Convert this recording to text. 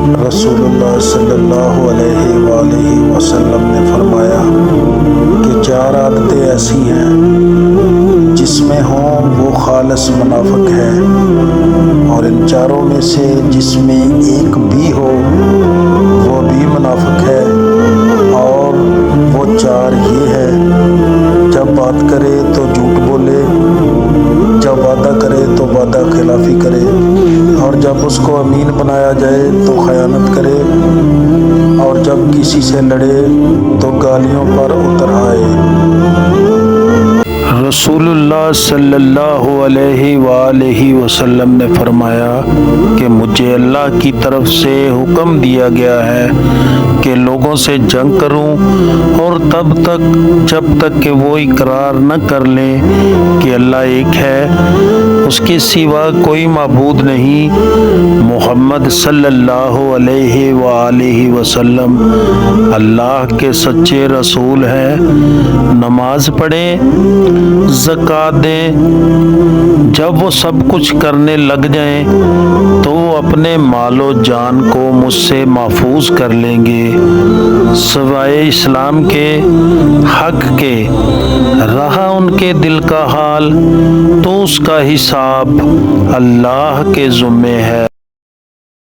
رسول اللہ صلی اللہ علیہ وآلہ وسلم نے فرمایا کہ 4 عادتیں ایسی ہیں جس میں ہوں وہ خالص منافق ہے، اور ان 4 میں سے جس میں ایک بھی ہو وہ بھی منافق ہے، اور وہ 4 یہ ہے: جب بات کرے تو جھوٹ بولے، جب وعدہ کرے تو وعدہ خلافی کرے، اور جب اس کو امین بنایا جائے تو خیانت کرے، اور جب کسی سے لڑے تو گالیوں پر اتر آئے۔ رسول اللہ صلی اللہ علیہ وآلہ وسلم نے فرمایا کہ مجھے اللہ کی طرف سے حکم دیا گیا ہے کہ لوگوں سے جنگ کروں، اور تب تک جب تک کہ وہ اقرار نہ کر لیں کہ اللہ ایک ہے، اس کے سوا کوئی معبود نہیں، محمد صلی اللہ علیہ وآلہ وسلم اللہ کے سچے رسول ہیں، نماز پڑھیں، زکوٰۃ دیں۔ جب وہ سب کچھ کرنے لگ جائیں تو وہ اپنے مال و جان کو مجھ سے محفوظ کر لیں گے، سوائے اسلام کے حق کے۔ رہا ان کے دل کا حال تو اس کا حساب اللہ کے ذمے ہے۔